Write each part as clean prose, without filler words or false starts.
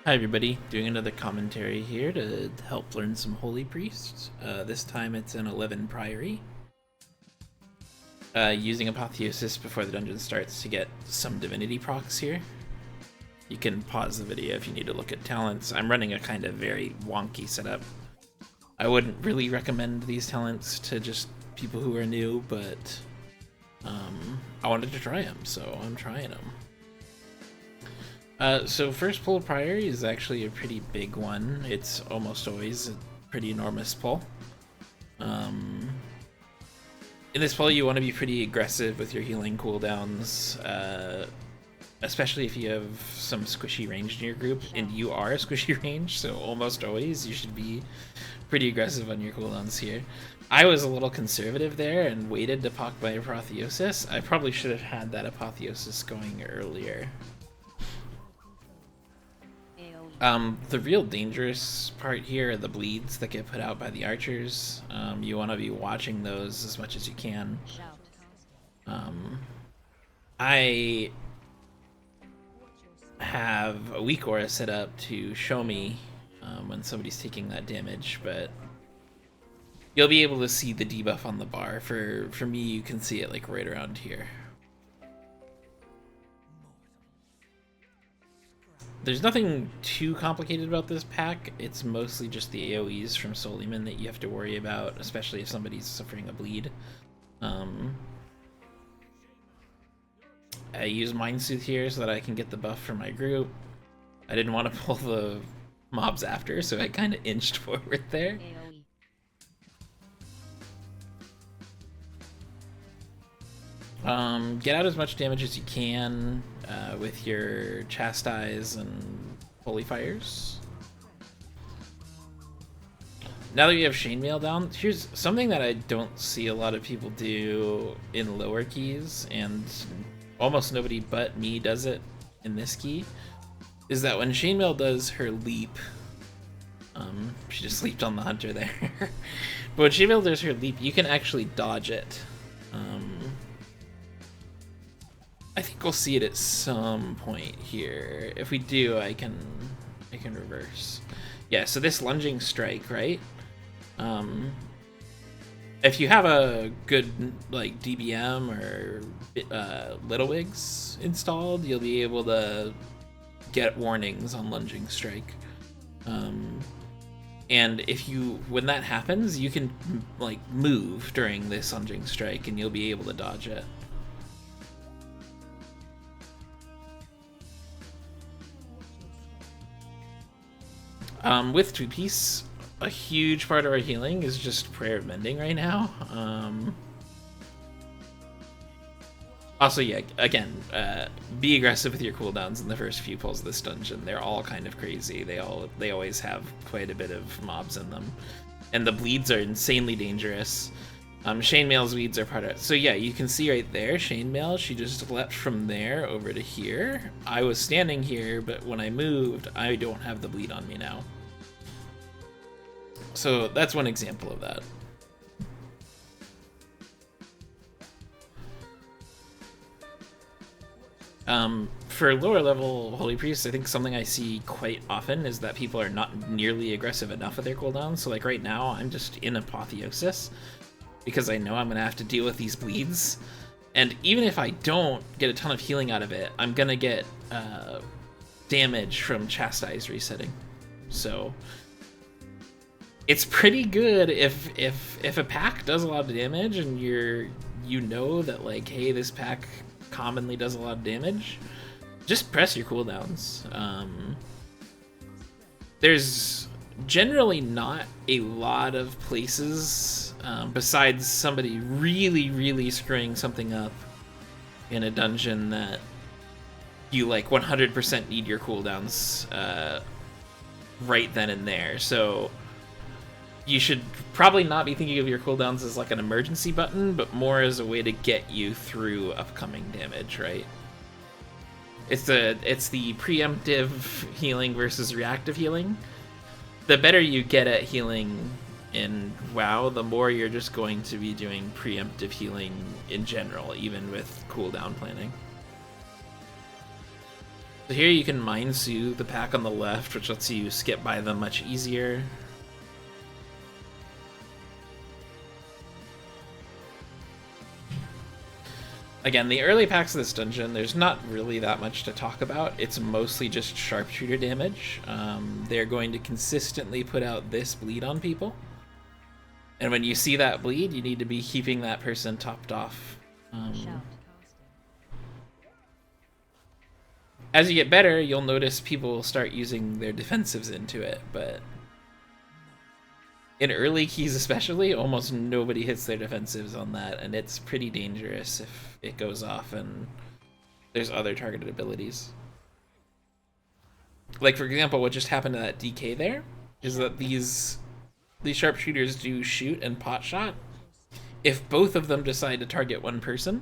Hi everybody, doing another commentary here to help learn some Holy Priest. This time it's an 11 Priory. Using Apotheosis before the dungeon starts to get some divinity procs here. You can pause the video if you need to look at talents. I'm running a kind of very wonky setup. I wouldn't really recommend these talents to just people who are new, but I wanted to try them, so I'm trying them. So first pull of Priory is actually a pretty big one. It's almost always a pretty enormous pull. In this pull you want to be pretty aggressive with your healing cooldowns, especially if you have some squishy range in your group, and you are a squishy range, so almost always you should be pretty aggressive on your cooldowns here. I was a little conservative there and waited to pock my Apotheosis. I probably should have had that Apotheosis going earlier. The real dangerous part here are the bleeds that get put out by the archers. You want to be watching those as much as you can. I have a weak aura set up to show me when somebody's taking that damage, but you'll be able to see the debuff on the bar. For me, you can see it like right around here. There's nothing too complicated about this pack. It's mostly just the AoEs from Soliman that you have to worry about, especially if somebody's suffering a bleed. I use Mind Soothe here so that I can get the buff for my group. I didn't want to pull the mobs after, so I kind of inched forward there. Get out as much damage as you can with your Chastise and Holy Fires. Now that you have Chainmail down, here's something that I don't see a lot of people do in lower keys, and almost nobody but me does it in this key, is that when Chainmail does her leap, she just leaped on the hunter there, but when Chainmail does her leap, you can actually dodge it. I think we'll see it at some point here. If we do, I can reverse. Yeah, so this lunging strike, right? If you have a good like DBM or Little Wigs installed, you'll be able to get warnings on lunging strike. And when that happens, you can like move during this lunging strike, and you'll be able to dodge it. With 2-piece, a huge part of our healing is just Prayer of Mending right now. Also, yeah, again, be aggressive with your cooldowns in the first few pulls of this dungeon. They're all kind of crazy. They always have quite a bit of mobs in them. And the bleeds are insanely dangerous. Chainmail's bleeds are part of it. So yeah, you can see right there, Chainmail, she just leapt from there over to here. I was standing here, but when I moved, I don't have the bleed on me now. So that's one example of that. For lower level Holy Priests, I think something I see quite often is that people are not nearly aggressive enough with their cooldowns. So like right now, I'm just in Apotheosis because I know I'm gonna have to deal with these bleeds. And even if I don't get a ton of healing out of it, I'm gonna get damage from Chastise resetting. So it's pretty good if a pack does a lot of damage and you know that like, hey, this pack commonly does a lot of damage, just press your cooldowns. There's generally not a lot of places besides somebody really screwing something up in a dungeon that you like 100% need your cooldowns right then and there. So you should probably not be thinking of your cooldowns as like an emergency button, but more as a way to get you through upcoming damage, right? It's the preemptive healing versus reactive healing. The better you get at healing in WoW, the more you're just going to be doing preemptive healing in general, even with cooldown planning. So here you can Mind Soothe the pack on the left, which lets you skip by them much easier. Again, the early packs of this dungeon, there's not really that much to talk about. It's mostly just sharpshooter damage. They're going to consistently put out this bleed on people. And when you see that bleed, you need to be keeping that person topped off. As you get better, you'll notice people will start using their defensives into it, but in early keys especially, almost nobody hits their defensives on that, and it's pretty dangerous if it goes off and there's other targeted abilities. Like, for example, what just happened to that DK there is that these sharpshooters do shoot and pot shot. If both of them decide to target one person,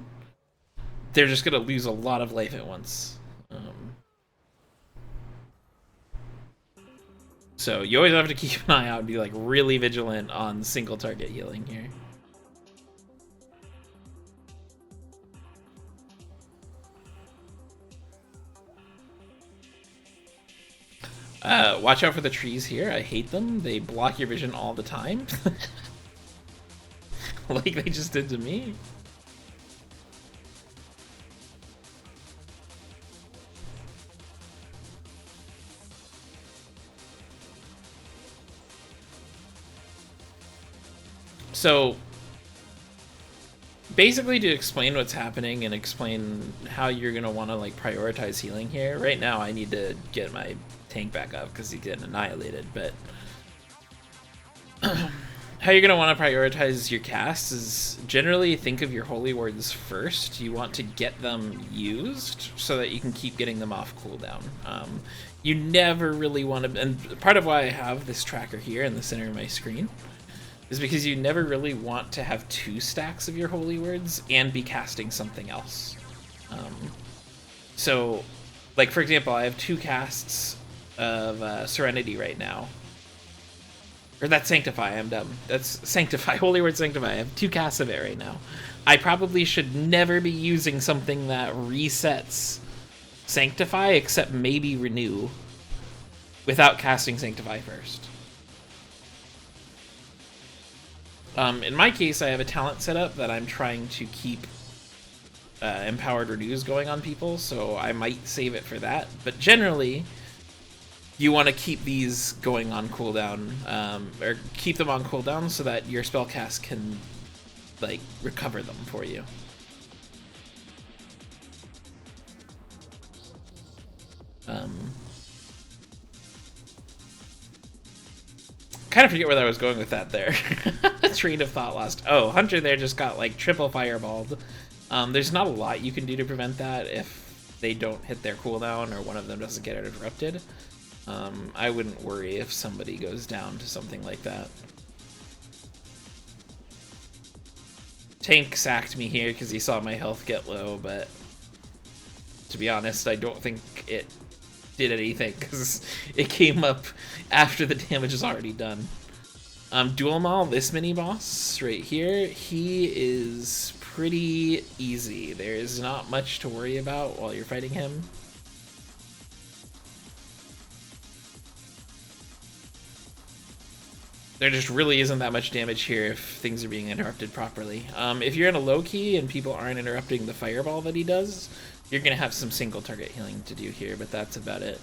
they're just going to lose a lot of life at once. So you always have to keep an eye out and be like really vigilant on single target healing here. Watch out for the trees here. I hate them. They block your vision all the time. Like they just did to me. So basically, to explain what's happening and explain how you're gonna want to like prioritize healing here. Right now, I need to get my tank back up because he's getting annihilated. But how you're gonna want to prioritize your casts is generally think of your holy wards first. You want to get them used so that you can keep getting them off cooldown. You never really want to, and part of why I have this tracker here in the center of my screen is because you never really want to have 2 stacks of your holy words and be casting something else. So, like for example, I have 2 casts of Serenity right now. Or that's Sanctify, I'm dumb. That's Sanctify, Holy Word Sanctify. I have 2 casts of it right now. I probably should never be using something that resets Sanctify, except maybe Renew, without casting Sanctify first. In my case, I have a talent setup that I'm trying to keep empowered renews going on people, so I might save it for that. But generally, you want to keep these going on cooldown, or keep them on cooldown so that your spellcast can like recover them for you. Kind of forget where I was going with that there. Train of thought lost. Oh, Hunter there just got like triple fireballed. There's not a lot you can do to prevent that if they don't hit their cooldown or one of them doesn't get interrupted. I wouldn't worry if somebody goes down to something like that. Tank sacked me here because he saw my health get low, but to be honest, I don't think it did anything because it came up after the damage is already done. Dual Maul, this mini boss right here, he is pretty easy. There is not much to worry about while you're fighting him. There just really isn't that much damage here if things are being interrupted properly. If you're in a low key and people aren't interrupting the fireball that he does, you're going to have some single target healing to do here, but that's about it.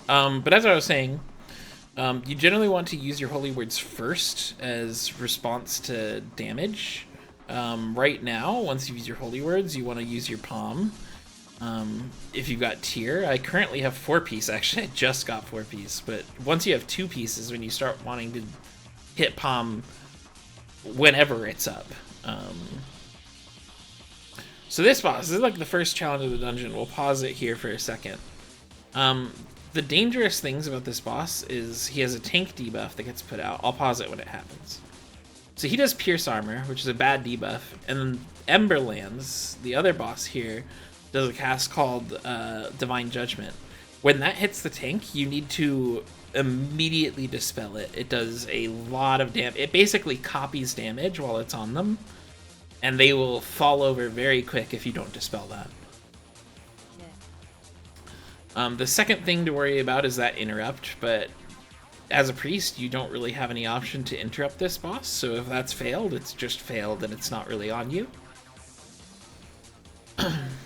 But as I was saying, you generally want to use your holy words first as response to damage. Right now, once you've used your holy words, you want to use your palm. If you've got tier, I currently have 4-piece. Actually, I just got 4-piece. But once you have 2 pieces, when you start wanting to hit palm whenever it's up. So this boss, this is like the first challenge of the dungeon. We'll pause it here for a second. The dangerous things about this boss is he has a tank debuff that gets put out. I'll pause it when it happens. So he does Pierce Armor, which is a bad debuff, and then Emberlands, the other boss here, does a cast called Divine Judgment. When that hits the tank, you need to immediately dispel it. It does a lot of damage. It basically copies damage while it's on them, and they will fall over very quick if you don't dispel that. The second thing to worry about is that interrupt, but as a priest, you don't really have any option to interrupt this boss, so if that's failed, it's just failed and it's not really on you.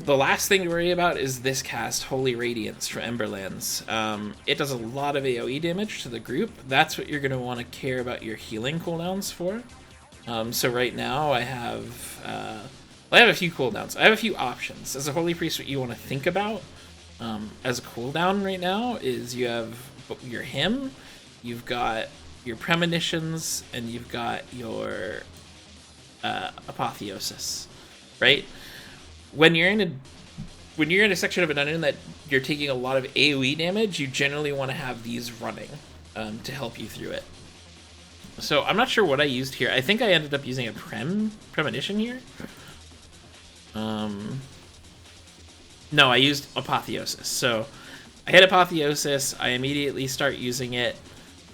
The last thing to worry about is this cast, Holy Radiance for Emberlands. It does a lot of AoE damage to the group. That's what you're going to want to care about your healing cooldowns for. So right now I have a few cooldowns. I have a few options. As a Holy Priest, what you want to think about as a cooldown right now is you have your Hymn, you've got your Premonitions, and you've got your Apotheosis, right? When you're in a section of a dungeon that you're taking a lot of AoE damage, you generally want to have these running to help you through it. So I'm not sure what I used here. I think I ended up using a Premonition here. No, I used Apotheosis. So I hit Apotheosis. I immediately start using it.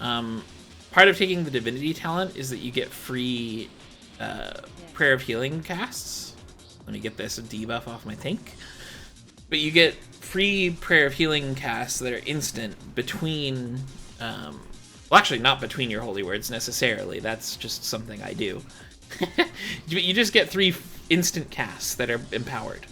Part of taking the Divinity talent is that you get free Prayer of Healing casts. Let me get this debuff off my tank. But you get free Prayer of Healing casts that are instant between... well, actually, not between your holy words necessarily. That's just something I do. You just get 3 instant casts that are empowered.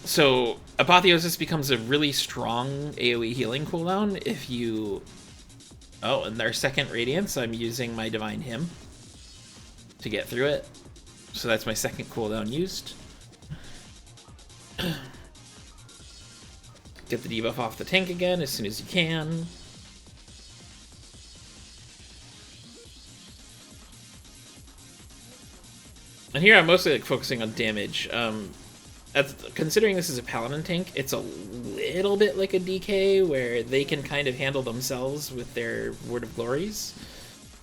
So Apotheosis becomes a really strong AoE healing cooldown if you... Oh, and their second Radiance, I'm using my Divine Hymn to get through it. So that's my second cooldown used. Get the debuff off the tank again as soon as you can. And here I'm mostly focusing on damage. Considering this is a paladin tank, it's a little bit like a DK where they can kind of handle themselves with their Word of Glories.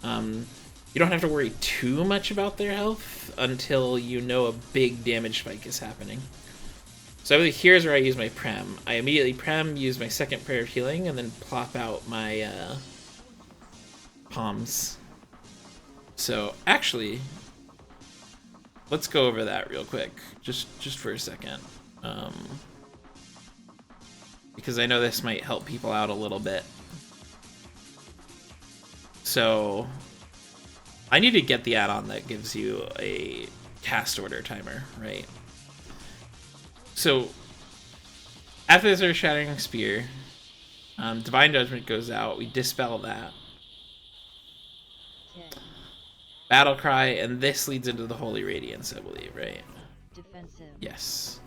You don't have to worry too much about their health until you know a big damage spike is happening. So here's where I use my Prem. I immediately use my second Prayer of Healing, and then plop out my palms. So actually, let's go over that real quick, just for a second, because I know this might help people out a little bit. So I need to get the add-on that gives you a cast order timer, right? So after this Earth-Shattering Spear, Divine Judgment goes out. We dispel that. Battle Cry, and this leads into the Holy Radiance, I believe, right? Defensive. Yes.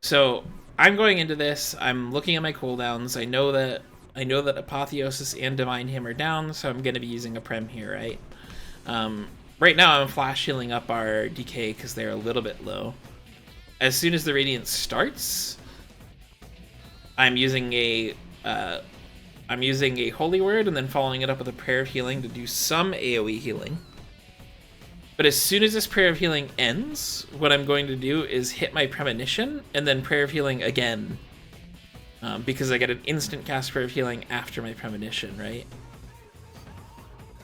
So I'm going into this. I'm looking at my cooldowns. I know that Apotheosis and Divine Hymn are down, so I'm going to be using a Prem here, right? Right now I'm flash healing up our DK because they're a little bit low. As soon as the Radiance starts, I'm using a Holy Word and then following it up with a Prayer of Healing to do some AoE healing. But as soon as this Prayer of Healing ends, what I'm going to do is hit my Premonition and then Prayer of Healing again. Because I get an instant cast Prayer of Healing after my Premonition, right?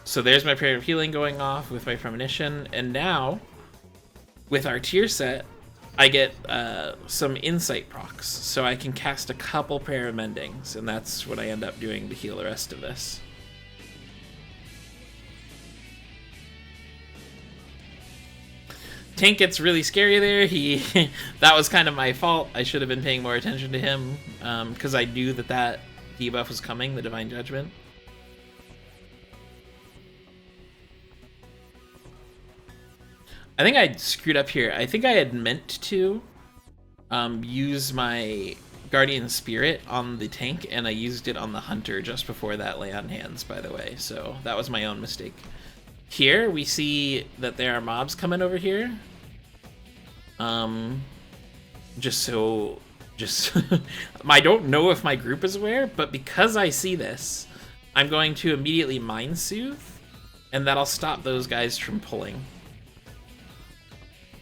So there's my Prayer of Healing going off with my Premonition, and now, with our tier set, I get some Insight procs, so I can cast a couple Prayer of Mendings, and that's what I end up doing to heal the rest of this. Tank gets really scary there. That was kind of my fault. I should have been paying more attention to him, because I knew that debuff was coming, the Divine Judgment. I think I screwed up here. I think I had meant to use my Guardian Spirit on the tank, and I used it on the Hunter just before that Lay on Hands, by the way. So that was my own mistake. Here, we see that there are mobs coming over here. I don't know if my group is aware, but because I see this, I'm going to immediately Mind Soothe, and that'll stop those guys from pulling.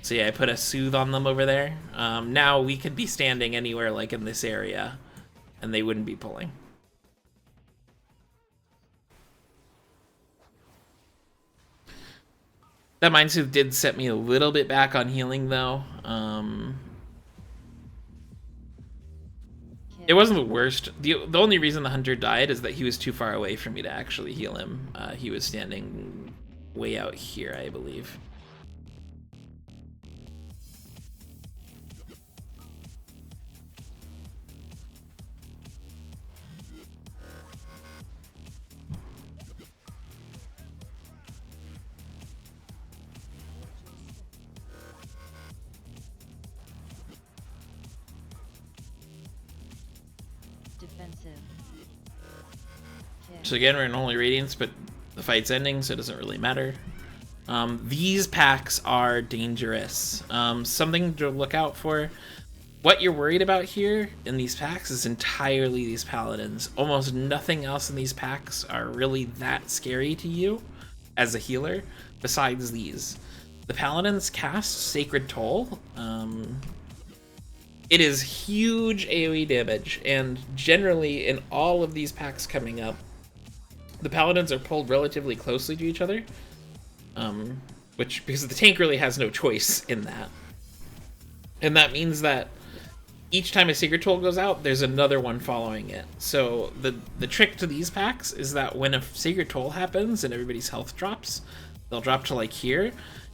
So yeah, I put a Soothe on them over there. Now we could be standing anywhere like in this area, and they wouldn't be pulling. That Mind Soothe did set me a little bit back on healing, though. It wasn't the worst. The only reason the hunter died is that he was too far away for me to actually heal him. He was standing way out here, I believe. So again, we're in Holy Radiance, but the fight's ending, so it doesn't really matter. These packs are dangerous. Something to look out for. What you're worried about here in these packs is entirely these paladins. Almost nothing else in these packs are really that scary to you as a healer besides these. The paladins cast Sacred Toll. It is huge AoE damage, and generally in all of these packs coming up, the paladins are pulled relatively closely to each other, because the tank really has no choice in that. And that means that each time a Sacred Toll goes out, there's another one following it. So the trick to these packs is that when a Sacred Toll happens and everybody's health drops, they'll drop to like here.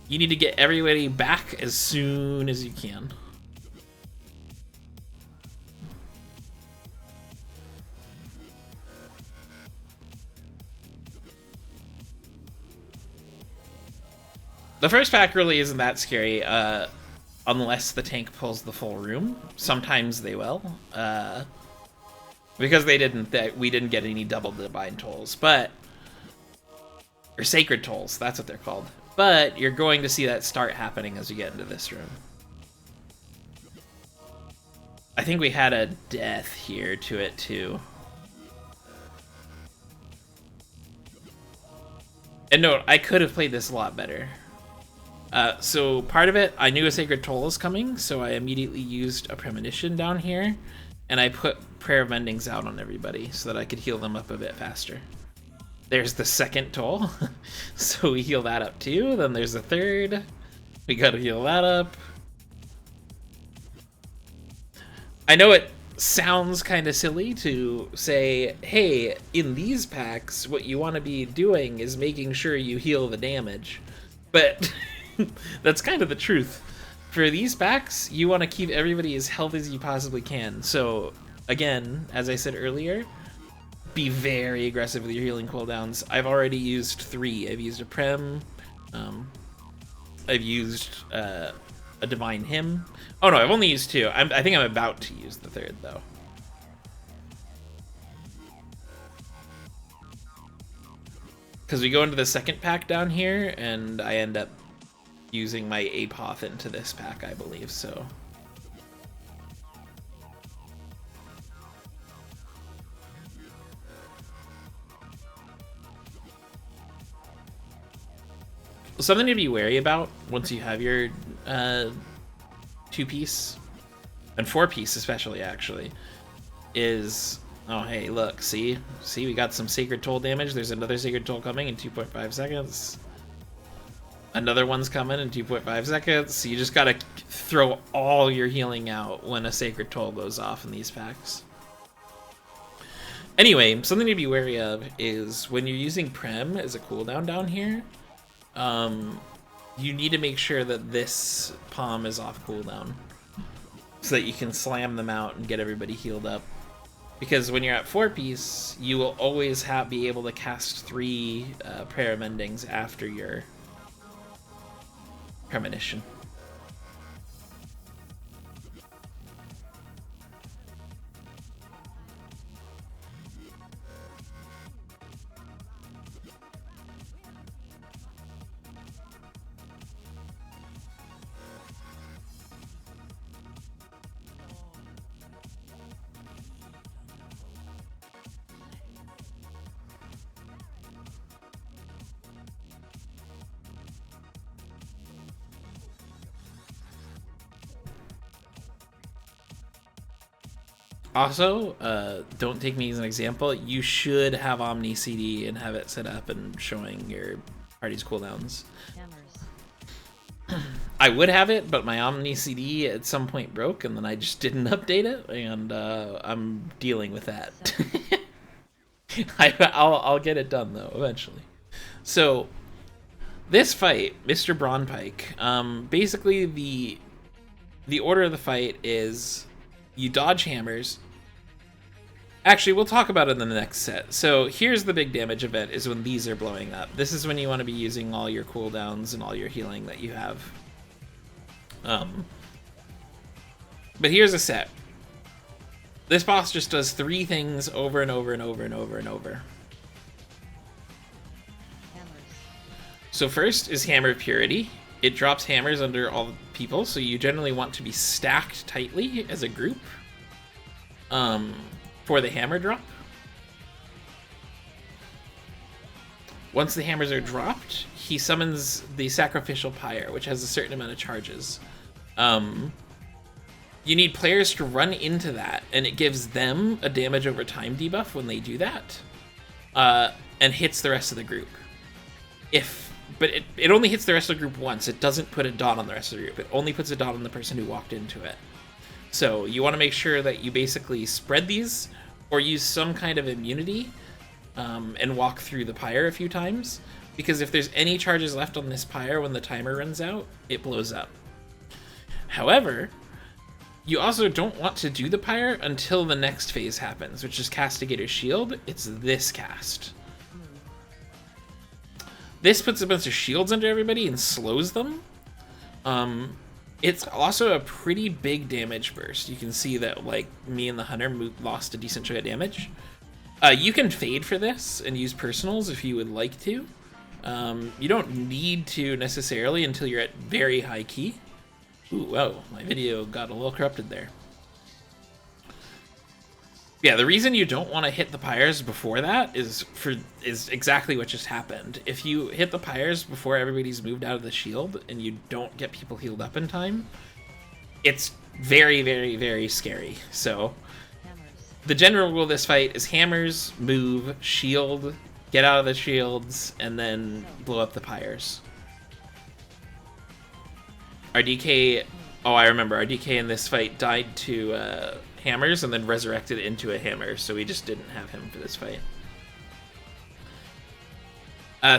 You need to get everybody back as soon as you can. The first pack really isn't that scary, unless the tank pulls the full room. Sometimes they will, because we didn't get any double Divine Tolls, or Sacred Tolls, that's what they're called. But you're going to see that start happening as you get into this room. I think we had a death here to it too. And no, I could have played this a lot better. So part of it, I knew a Sacred Toll was coming, so I immediately used a Premonition down here, and I put Prayer of Endings out on everybody so that I could heal them up a bit faster. There's the second toll, so we heal that up too. Then there's the third, we gotta heal that up. I know it sounds kind of silly to say, hey, in these packs, what you want to be doing is making sure you heal the damage, but that's kind of the truth. For these packs, you want to keep everybody as healthy as you possibly can. So again, as I said earlier, be very aggressive with your healing cooldowns. I've already used 3. I've used a Prem, I've used a Divine Hymn. Oh no, I've only used 2. I think I'm about to use the 3rd though. Because we go into the second pack down here, and I end up using my Apoth into this pack, I believe, so. Something to be wary about once you have your 2-piece, and 4-piece especially, actually, is... Oh, hey, look, see, we got some Sacred Toll damage. There's another Sacred Toll coming in 2.5 seconds. Another one's coming in 2.5 seconds. So you just gotta throw all your healing out when a Sacred Toll goes off in these packs. Anyway, something to be wary of is when you're using Prem as a cooldown down here, you need to make sure that this Palm is off cooldown so that you can slam them out and get everybody healed up. Because when you're at 4-piece, you will always be able to cast 3 Prayer of Endings after your Premonition. Also, don't take me as an example. You should have Omni CD and have it set up and showing your party's cooldowns. I would have it, but my Omni CD at some point broke, and then I just didn't update it, and I'm dealing with that. I'll get it done though eventually. So this fight, Mr. Braunpike, basically the order of the fight is you dodge hammers. Actually, we'll talk about it in the next set. So here's the big damage event, is when these are blowing up. This is when you want to be using all your cooldowns and all your healing that you have. But here's a set. This boss just does 3 things over and over and over and over and over. So first is Hammer of Purity. It drops hammers under all people, so you generally want to be stacked tightly as a group for the hammer drop. Once the hammers are dropped, he summons the Sacrificial Pyre, which has a certain amount of charges. You need players to run into that, and it gives them a damage over time debuff when they do that, and hits the rest of the group. But it only hits the rest of the group once. It doesn't put a dot on the rest of the group. It only puts a dot on the person who walked into it. So you want to make sure that you basically spread these or use some kind of immunity and walk through the pyre a few times, because if there's any charges left on this pyre when the timer runs out, it blows up. However, you also don't want to do the pyre until the next phase happens, which is Castigator's Shield. It's this cast. This puts a bunch of shields under everybody and slows them. It's also a pretty big damage burst. You can see that, like, me and the Hunter lost a decent chunk of damage. You can fade for this and use personals if you would like to. You don't need to necessarily until you're at very high key. Ooh, whoa, my video got a little corrupted there. Yeah, the reason you don't want to hit the pyres before that is exactly what just happened. If you hit the pyres before everybody's moved out of the shield and you don't get people healed up in time, it's very, very, very scary. So the general rule of this fight is hammers, move, shield, get out of the shields, and then blow up the pyres. Our DK, oh, I remember, our DK in this fight died to hammers and then resurrected into a hammer, so we just didn't have him for this fight.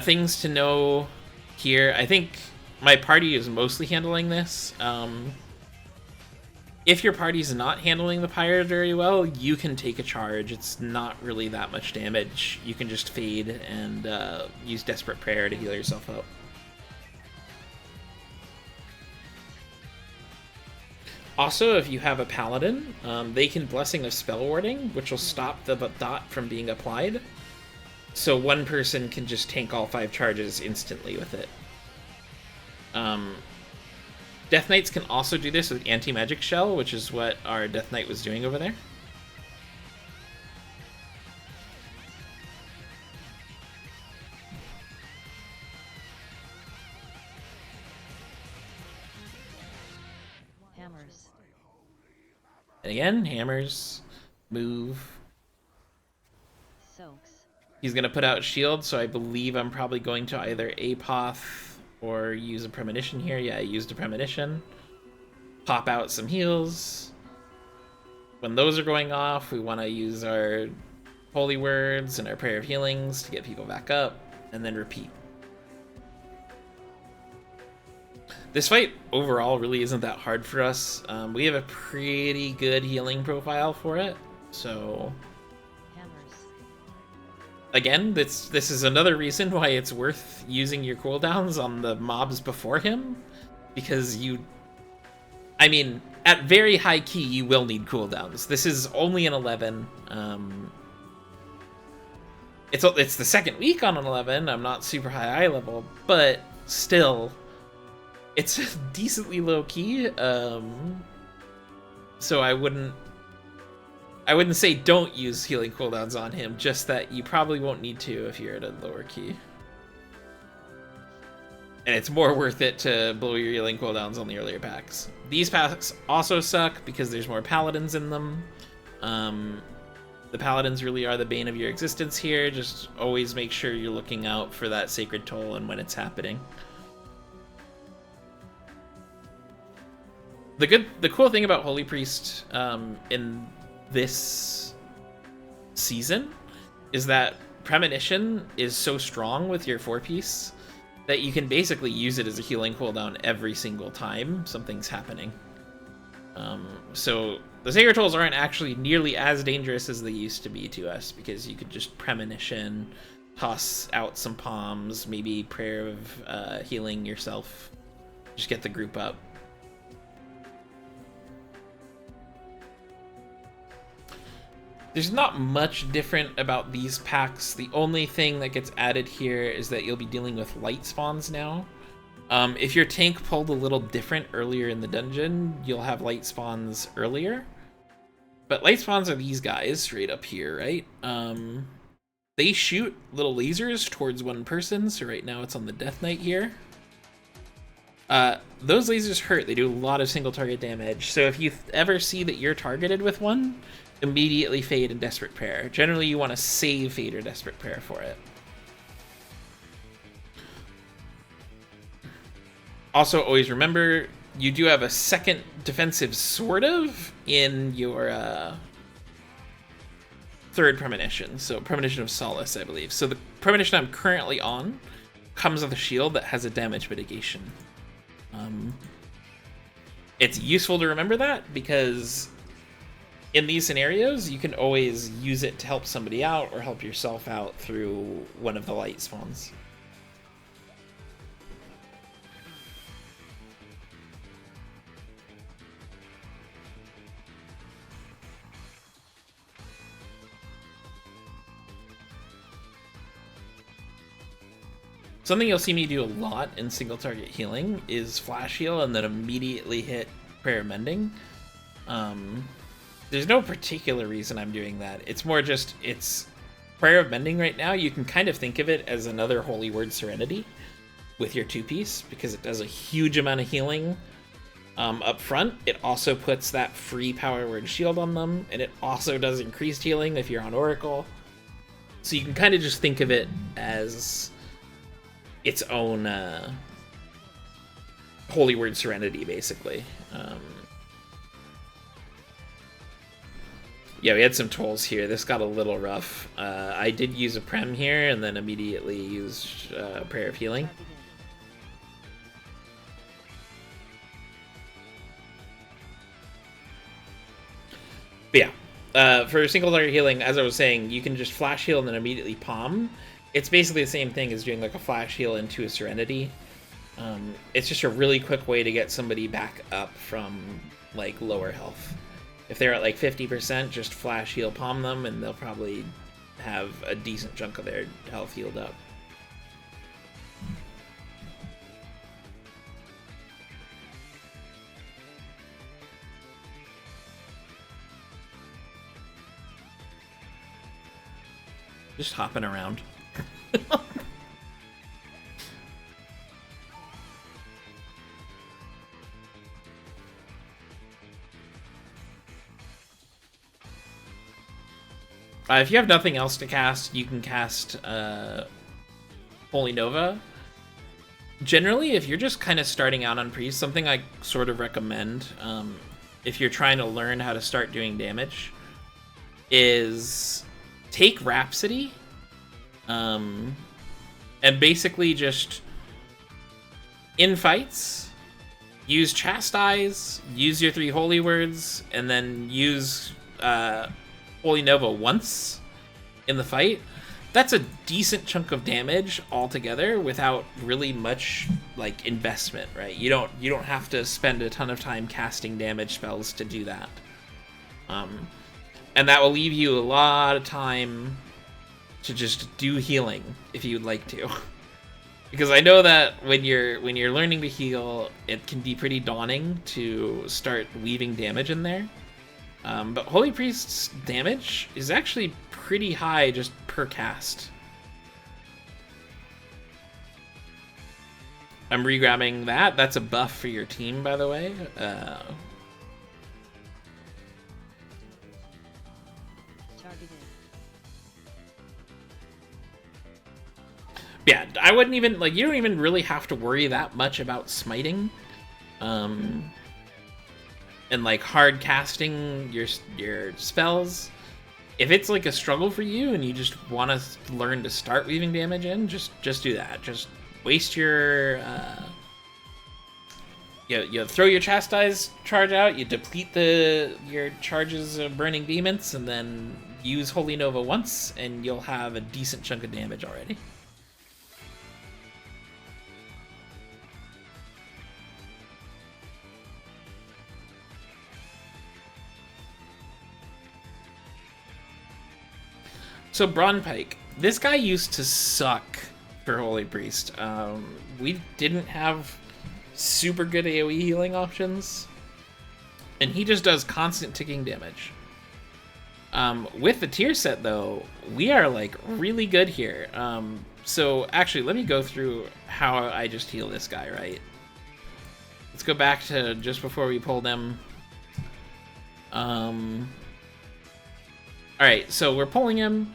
Things to know here. I think my party is mostly handling this. If your party's not handling the pyre very well, you can take a charge. It's not really that much damage. You can just fade and use Desperate Prayer to heal yourself up. Also, if you have a paladin, they can Blessing of Spell Warding, which will stop the dot from being applied. So one person can just tank all 5 charges instantly with it. Death Knights can also do this with Anti-Magic Shell, which is what our Death Knight was doing over there. And again, hammers, move. He's going to put out shield, so I believe I'm probably going to either Apoth or use a Premonition here. Yeah, I used a Premonition. Pop out some heals. When those are going off, we want to use our Holy Words and our Prayer of Healings to get people back up, and then repeat. This fight overall really isn't that hard for us. We have a pretty good healing profile for it, so again, this is another reason why it's worth using your cooldowns on the mobs before him, because I mean, at very high key, you will need cooldowns. This is only an 11. It's the second week on an 11. I'm not super high level, but still, it's decently low key. So I wouldn't say don't use healing cooldowns on him, just that you probably won't need to if you're at a lower key. And it's more worth it to blow your healing cooldowns on the earlier packs. These packs also suck because there's more paladins in them. The paladins really are the bane of your existence here. Just always make sure you're looking out for that sacred toll and when it's happening. The cool thing about Holy Priest in this season is that Premonition is so strong with your 4-piece that you can basically use it as a healing cooldown every single time something's happening. So the Sacred Tolls aren't actually nearly as dangerous as they used to be to us, because you could just Premonition, toss out some palms, maybe Prayer of Healing yourself, just get the group up. There's not much different about these packs. The only thing that gets added here is that you'll be dealing with light spawns now. If your tank pulled a little different earlier in the dungeon, you'll have light spawns earlier. But light spawns are these guys right up here, right? They shoot little lasers towards one person, so right now it's on the Death Knight here. Those lasers hurt. They do a lot of single target damage. So if you ever see that you're targeted with one, immediately Fade and Desperate Prayer. Generally, you want to save Fade or Desperate Prayer for it. Also, always remember, you do have a second defensive, sort of, in your third Premonition. So, Premonition of Solace, I believe. So, the Premonition I'm currently on comes with a shield that has a damage mitigation. It's useful to remember that, because in these scenarios, you can always use it to help somebody out or help yourself out through one of the light spawns. Something you'll see me do a lot in single target healing is flash heal and then immediately hit Prayer Mending. There's no particular reason I'm doing that. It's more just, it's Prayer of Mending right now. You can kind of think of it as another Holy Word Serenity with your 2-piece, because it does a huge amount of healing up front. It also puts that free Power Word Shield on them, and it also does increased healing if you're on Oracle. So you can kind of just think of it as its own Holy Word Serenity, basically. Yeah, we had some tolls here. This got a little rough. I did use a Prem here and then immediately used Prayer of Healing. But yeah, for single target healing, as I was saying, you can just flash heal and then immediately palm. It's basically the same thing as doing like a flash heal into a Serenity. It's just a really quick way to get somebody back up from like lower health. If they're at like 50%, just flash heal palm them and they'll probably have a decent chunk of their health healed up. Just hopping around. If you have nothing else to cast, you can cast Holy Nova. Generally, if you're just kind of starting out on Priest, something I sort of recommend, if you're trying to learn how to start doing damage, is take Rhapsody, and basically just, in fights, use Chastise, use your 3 Holy Words, and then use Holy Nova once in the fight. That's a decent chunk of damage altogether without really much like investment, right? You don't have to spend a ton of time casting damage spells to do that. And that will leave you a lot of time to just do healing if you'd like to. Because I know that when you're learning to heal, it can be pretty daunting to start weaving damage in there. But Holy Priest's damage is actually pretty high just per cast. I'm regrabbing that. That's a buff for your team, by the way. Yeah, I wouldn't even, like, you don't even really have to worry that much about smiting. And, like, hard casting your spells. If it's, like, a struggle for you and you just want to learn to start weaving damage in, just do that. Just waste your... You throw your Chastise charge out, you deplete your charges of Burning Demons, and then use Holy Nova once, and you'll have a decent chunk of damage already. So Braunpike, this guy used to suck for Holy Priest. We didn't have super good AoE healing options, and he just does constant ticking damage. With the tier set though, we are like really good here. So actually, let me go through how I just heal this guy, right? Let's go back to just before we pulled him. Alright, so we're pulling him.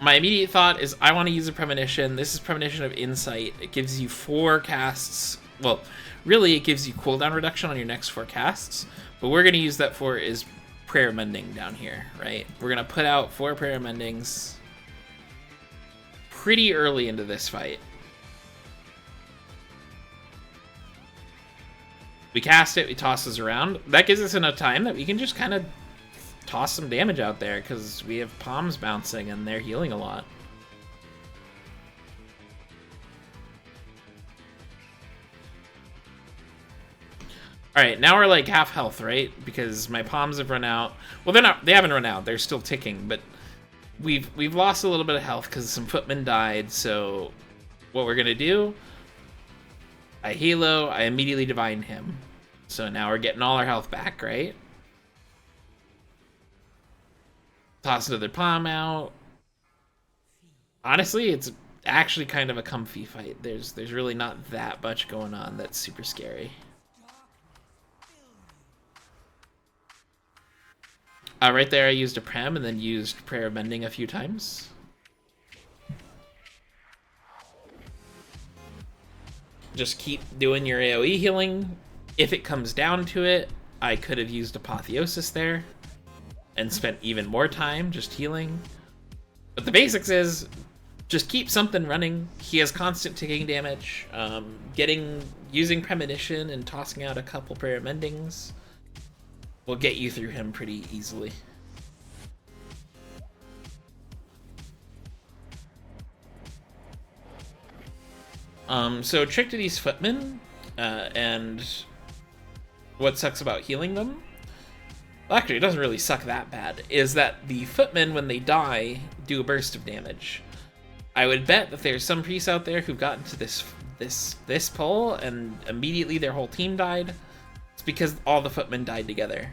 My immediate thought is I want to use a Premonition. This is Premonition of Insight. It gives you 4 casts. Well, really it gives you cooldown reduction on your next 4 casts. But we're going to use that for is Prayer Mending down here, right? We're going to put out 4 Prayer Mendings pretty early into this fight. We cast it, we toss this around. That gives us enough time that we can just kind of toss some damage out there because we have palms bouncing and they're healing a lot. Alright, now we're like half health, right? Because my palms have run out. Well, they haven't run out, they're still ticking, but we've lost a little bit of health because some footmen died, so what we're gonna do, I Halo, I immediately divine him. So now we're getting all our health back, right? Toss another palm out. Honestly, it's actually kind of a comfy fight. There's really not that much going on that's super scary. Right there I used a Prem and then used Prayer of Mending a few times. Just keep doing your AoE healing. If it comes down to it, I could have used Apotheosis there and spent even more time just healing. But the basics is just keep something running. He has constant ticking damage. Using Premonition and tossing out a couple Prayer Mendings will get you through him pretty easily. So trick to these footmen, and what sucks about healing them, well, actually it doesn't really suck that bad, is that the footmen, when they die, do a burst of damage. I would bet that there's some priests out there who've gotten to this pull and immediately their whole team died. It's because all the footmen died together.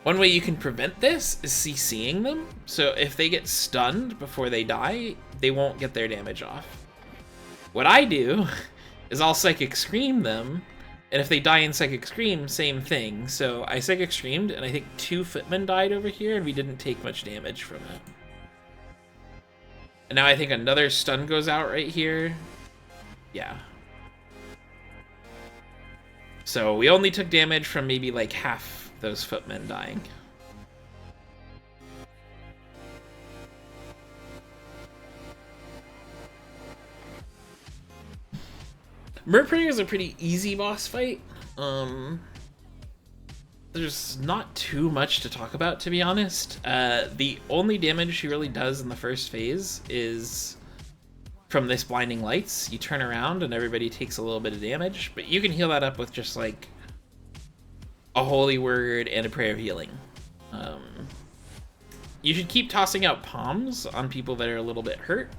One way you can prevent this is CCing them, so if they get stunned before they die, they won't get their damage off. What I do is I'll Psychic Scream them, and if they die in Psychic Scream, same thing. So I Psychic Screamed, and I think 2 footmen died over here, and we didn't take much damage from it. And now I think another stun goes out right here. Yeah. So we only took damage from maybe like half those footmen dying. Merprey is a pretty easy boss fight. There's not too much to talk about, to be honest. The only damage she really does in the first phase is from this Blinding Lights. You turn around and everybody takes a little bit of damage, but you can heal that up with just like a Holy Word and a Prayer of Healing. You should keep tossing out palms on people that are a little bit hurt.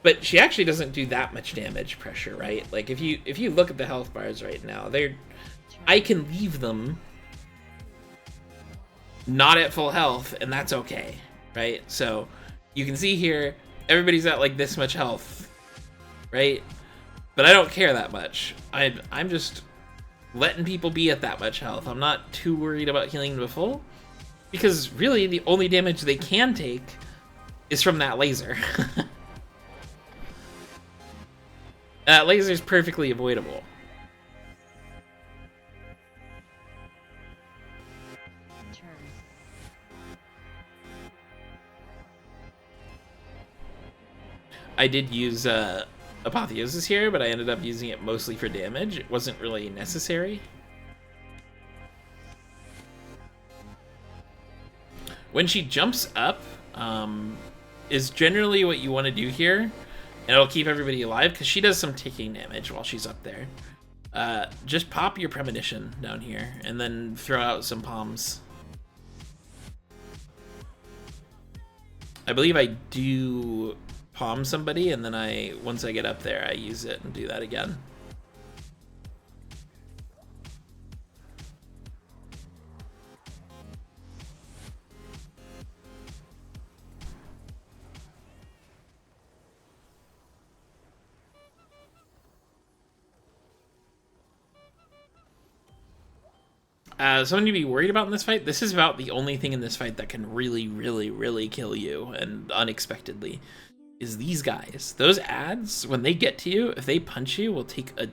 But she actually doesn't do that much damage pressure, right? Like if you look at the health bars right now, I can leave them not at full health, and that's okay, right? So you can see here, everybody's at like this much health, right? But I don't care that much. I'm just letting people be at that much health. I'm not too worried about healing them to full, because really the only damage they can take is from that laser. That laser's perfectly avoidable. I did use Apotheosis here, but I ended up using it mostly for damage. It wasn't really necessary. When she jumps up, is generally what you want to do here, and it'll keep everybody alive, because she does some taking damage while she's up there. Just pop your Premonition down here, and then throw out some palms. I believe I do palm somebody, and then once I get up there, I use it and do that again. Something to be worried about in this fight. This is about the only thing in this fight that can really, really, really kill you, and unexpectedly, is these guys. Those ads, when they get to you, if they punch you, will take a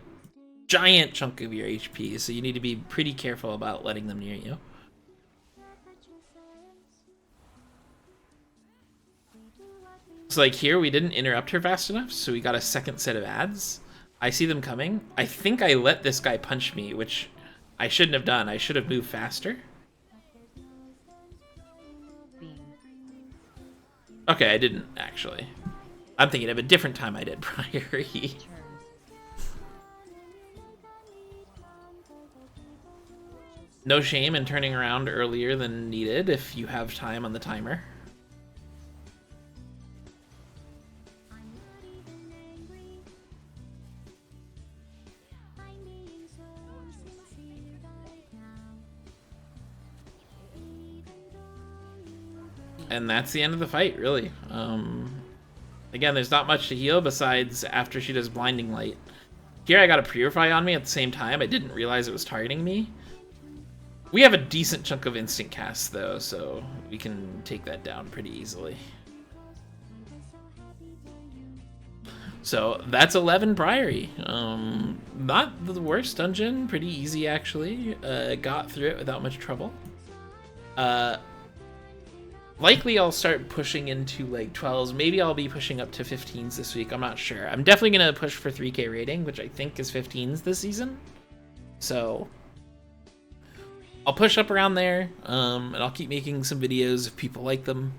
giant chunk of your HP, so you need to be pretty careful about letting them near you. So like here, we didn't interrupt her fast enough, so we got a second set of ads. I see them coming. I think I let this guy punch me, which I shouldn't have done. I should have moved faster. Okay, I didn't, actually. I'm thinking of a different time I did Priory. No shame in turning around earlier than needed if you have time on the timer. And that's the end of the fight, really. Again, there's not much to heal besides after she does Blinding Light. Here I got a Purify on me at the same time. I didn't realize it was targeting me. We have a decent chunk of instant cast, though, so we can take that down pretty easily. So that's 11 Priory. Not the worst dungeon. Pretty easy, actually. Got through it without much trouble. Likely I'll start pushing into like 12s. Maybe I'll be pushing up to 15s this week. I'm not sure. I'm definitely going to push for 3K rating, which I think is 15s this season. So I'll push up around there, and I'll keep making some videos if people like them.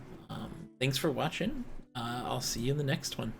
Thanks for watching. I'll see you in the next one.